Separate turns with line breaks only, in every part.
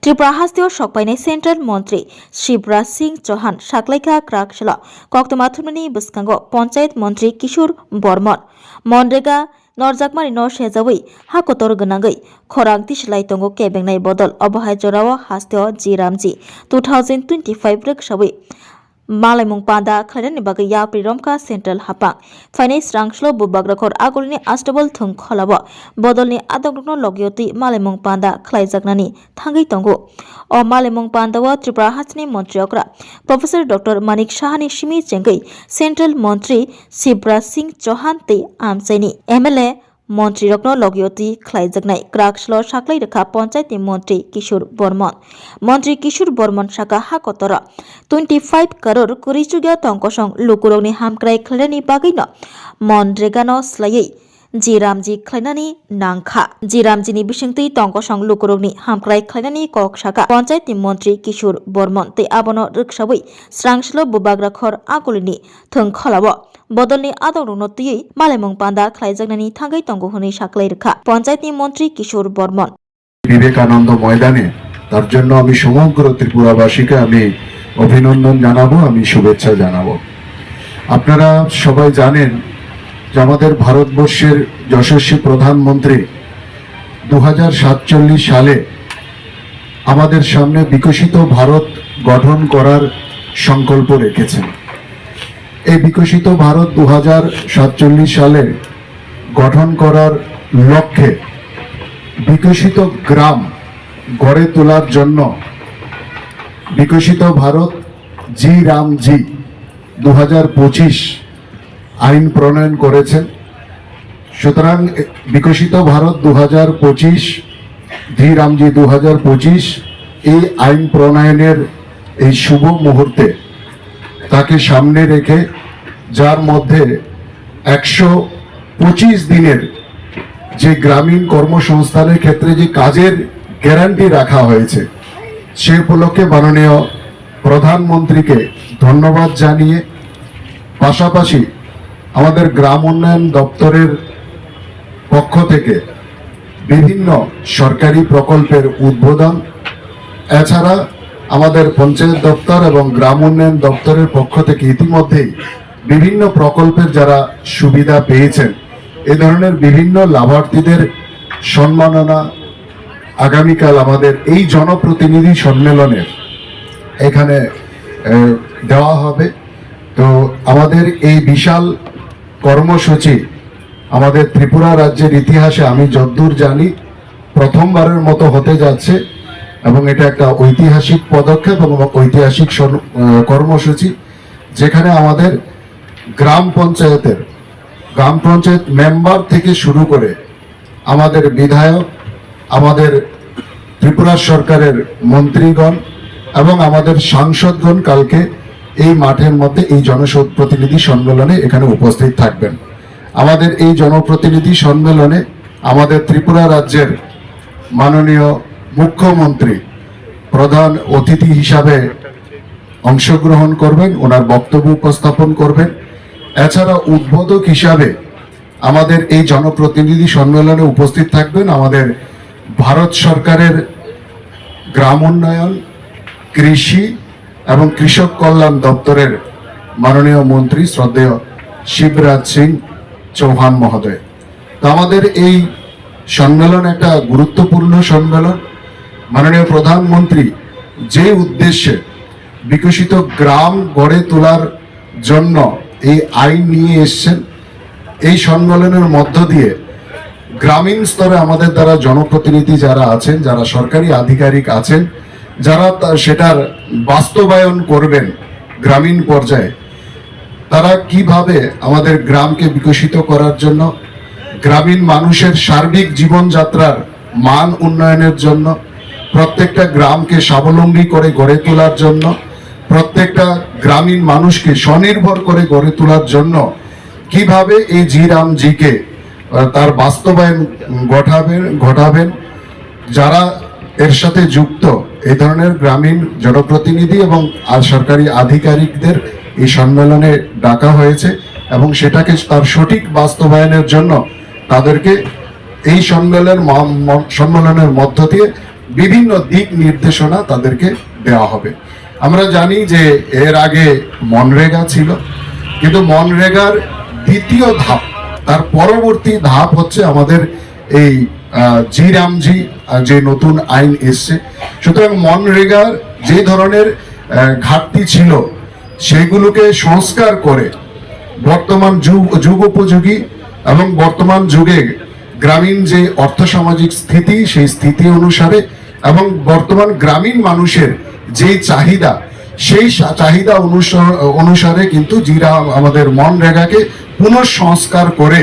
Tripura हास्तियाव सकपाइनाय central मन्त्री शिवराज सिंह चौहान साख्लायखा क्राकशला कक्तमाथुरनि बसखांगो पञ्चायत मन्त्री किशोर बर्मन मनरेगा नरजाकमारि न सेजावै हाकतर गोनाङै खरां तिसलाय तंगो केबेंनाय बदल अबहाय जराव हास्तियाव जिरामजी 2025 रोखसावै मालायमुं पान्दा खालायनायनि बागै याप्रि रमका सेन्ट्रेल हापां फाइनाय स्रांस्लो बुबाग्राखर आगोलनि आस्टबल थुं खलाव बदलनि आदंग्रनो लगियति मालायमुं पान्दा खालायजागनानि थांगै तंगो अ मालायमुं पान्दाव त्रिपुरा हास्तिनि मन्त्री अग्रा प्रोफेसर डॉक्टर मानिक साहानि सिमि चेंगै सेन्ट्रेल मन्त्री शिवराज सिंह चौहान ते आमचाइनि एमएलए मन्त्री रत्न लगियति खालायजागनाय क्राकशल साख्लाय रेखा पञ्चायतनि मन्त्री किशोर बर्मन मन्त्री किशोर बर्मन साका हाकतर 25 करोड़ कुरिचुगिया तंकसं लुकुरंनि हामक्राय खालायनायनि बागैनो मनरेगानो स्लायै जिरामजी खालायनायनि नांखा जिरामजीनि बिसंति तंकसं लुकुरंनि हामक्राय खालायनायनि कक साका पञ्चायतनि मन्त्री किशोर बर्मन ते आबनो रोखसावै स्रांस्लो बुबाग्राखर आगोलनि थों खलाव बदलनि आदौरनतियै मालायमुं पान्दा खालायजागनायनि थांगै तंगो हनै साख्लाय रेखा पञ्चायतनि मन्त्री किशोर बर्मन
বিবেকানন্দ ময়দানে তার জন্য আমি সমগ্র ত্রিপুরাবাসীকে আমি অভিনন্দন জানাবো, আমি শুভেচ্ছা জানাবো। আপনারা সবাই জানেন যে আমাদের ভারতবর্ষের যশস্বী প্রধানমন্ত্রী 2047 সালে আমাদের সামনে বিকশিত ভারত গঠন করার সংকল্প রেখেছেন। এই বিকশিত ভারত 2047 সালে গঠন করার লক্ষ্যে বিকশিত গ্রাম গড়ে তোলার জন্য বিকশিত ভারত জি রামজি 2025 আইন প্রণয়ন করেছেন। সুতরাং বিকশিত ভারত 2025 জি রামজি 2025 এই আইন প্রণয়নের এই শুভ মুহূর্তে তাকে সামনে রেখে যার মধ্যে 125 দিনের যে গ্রামীণ কর্মসংস্থানের ক্ষেত্রে যে কাজের গ্যারান্টি রাখা হয়েছে সে উপলক্ষে মাননীয় প্রধানমন্ত্রীকে ধন্যবাদ জানিয়ে পাশাপাশি আমাদের গ্রাম উন্নয়ন দপ্তরের পক্ষ থেকে বিভিন্ন সরকারি প্রকল্পের উদ্বোধন, এছাড়া আমাদের পঞ্চায়েত দপ্তর এবং গ্রাম উন্নয়ন দপ্তরের পক্ষ থেকে ইতিমধ্যেই বিভিন্ন প্রকল্পের যারা সুবিধা পেয়েছেন এ ধরনের বিভিন্ন লাভার্থীদের সম্মাননা আগামীকাল আমাদের এই জনপ্রতিনিধি সম্মেলনে এখানে দেওয়া হবে। তো আমাদের এই বিশাল কর্মসূচি আমাদের ত্রিপুরা রাজ্যের ইতিহাসে আমি যতদূর জানি প্রথমবারের মতো হতে যাচ্ছে এবং এটা একটা ঐতিহাসিক পদক্ষেপ এবং ঐতিহাসিক কর্মসূচি যেখানে আমাদের গ্রাম পঞ্চায়েত মেম্বার থেকে শুরু করে আমাদের বিধায়ক, আমাদের ত্রিপুরা সরকারের মন্ত্রীগণ এবং আমাদের সাংসদগণ কালকে এই মাঠের মধ্যে এই জনপ্রতিনিধি সম্মেলনে এখানে উপস্থিত থাকবেন। আমাদের এই জনপ্রতিনিধি সম্মেলনে আমাদের ত্রিপুরা রাজ্যের মাননীয় মুখ্যমন্ত্রী প্রধান অতিথি হিসাবে অংশগ্রহণ করবেন, ওনার বক্তব্য উপস্থাপন করবেন। এছাড়া উদ্বোধক হিসাবে আমাদের এই জনপ্রতিনিধি সম্মেলনে উপস্থিত থাকবেন আমাদের ভারত সরকারের গ্রাম উন্নয়ন, কৃষি এবং কৃষক কল্যাণ দপ্তরের মাননীয় মন্ত্রী শ্রদ্ধেয় শিবরাজ সিং চৌহান মহোদয়। তো আমাদের এই সম্মেলন একটা গুরুত্বপূর্ণ সম্মেলন। মাননীয় প্রধানমন্ত্রী যে উদ্দেশ্যে বিকশিত গ্রাম গড়ে তোলার জন্য এই আইন নিয়ে এসছেন, এই সম্মেলনের মধ্য দিয়ে গ্রামীণ স্তরে আমাদের দ্বারা জনপ্রতিনিধি যারা আছেন, যারা সরকারি আধিকারিক আছেন, যারা সেটার বাস্তবায়ন করবেন গ্রামীণ পর্যায়ে, তারা কিভাবে আমাদের গ্রামকে বিকশিত করার জন্য, গ্রামীণ মানুষের সার্বিক জীবনযাত্রার মান উন্নয়নের জন্য, প্রত্যেকটা গ্রামকে স্বাবলম্বী করে গড়ে তোলার জন্য, প্রত্যেকটা গ্রামীণ মানুষকে স্বনির্ভর করে গড়ে তোলার জন্য কিভাবে এই জি রামজিকে তার বাস্তবায়ন ঘটাবেন যারা এর সাথে যুক্ত এই ধরনের গ্রামীণ জনপ্রতিনিধি এবং সরকারি আধিকারিকদের এই সম্মেলনে ডাকা হয়েছে এবং সেটাকে তার সঠিক বাস্তবায়নের জন্য তাদেরকে এই সম্মেলনের মধ্য দিয়ে বিভিন্ন দিক নির্দেশনা তাদেরকে দেওয়া হবে। আমরা জানি যে এর আগে মনরেগা ছিল, কিন্তু মনরেগার দ্বিতীয় ধাপ, তার পরবর্তী ধাপ হচ্ছে আমাদের এই জি রামজি যে নতুন আইন এসছে। সুতরাং মনরেগার যে ধরনের ঘাটতি ছিল সেগুলোকে সংস্কার করে বর্তমান যুগোপযোগী এবং বর্তমান যুগে গ্রামীণ যে অর্থসামাজিক স্থিতি, সেই স্থিতি অনুসারে এবং বর্তমান গ্রামীণ মানুষের যে চাহিদা, সেই চাহিদা অনুসারে কিন্তু আমাদের মনরেগাকে পুনঃসংস্কার করে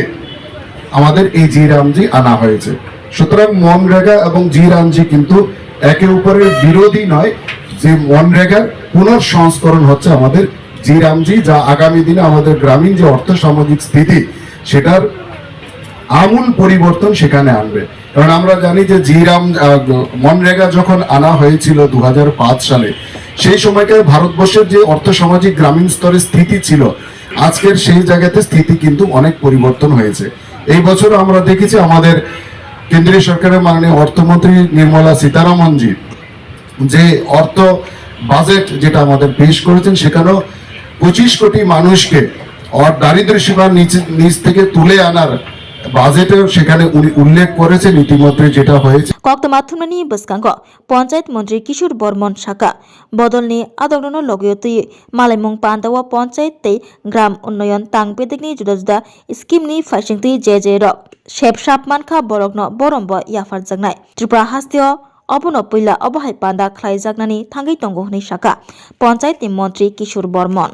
আমাদের এই জি রামজি আনা হয়েছে। সুতরাং মনরেগা এবং জি রামজি কিন্তু একে অপরের বিরোধী নয়। যে মনরেগার পুনঃসংস্করণ হচ্ছে আমাদের জি রামজি, যা আগামী দিনে আমাদের গ্রামীণ যে অর্থসামাজিক স্থিতি সেটার আমূল পরিবর্তন সেখানে আনবে। কারণ আমরা জানি যে মনরেগা যখন আনা হয়েছিল 2005 সালে, সেই সময়কার ভারতবর্ষের যে অর্থসামাজিক গ্রামীণ স্তরের স্থিতি ছিল, আজকের সেই জায়গাতে স্থিতি কিন্তু অনেক পরিবর্তন হয়েছে। এই বছর আমরা দেখেছি আমাদের কেন্দ্রীয় সরকারের মাননীয় অর্থমন্ত্রী নির্মলা সীতারামনজি যে অর্থ বাজেট যেটা আমাদের পেশ করেছেন, সেখানেও 25 কোটি মানুষকে দারিদ্র্য সীমার নিচ থেকে তুলে আনার বাজেটেও সেখানে উনি উল্লেখ করেছেন ইতিমধ্যে যেটা হয়েছে।
কক্তমাথুমনি বসকাঙ্গ পঞ্চায়েত মন্ত্রী কিশোর বর্মন সাকা বদলনি আদগ্ন লগয়তই মালাইমুং পান্দাওয়া পঞ্চায়েত তৈ গ্রাম উন্নয়ন তাংপেদিকনি जुदा जुदा स्किमनि फाइसिंतै जे रक शेप सापमानखा बरकनो बरमब याफार जागनाय त्रिपुरा हास्तिय अबनो पैला अबहाय पान्दा ख्लाइजागनानि थांगै दंग हनै साका पञ्चायतनि मन्त्री किशोर बर्मन।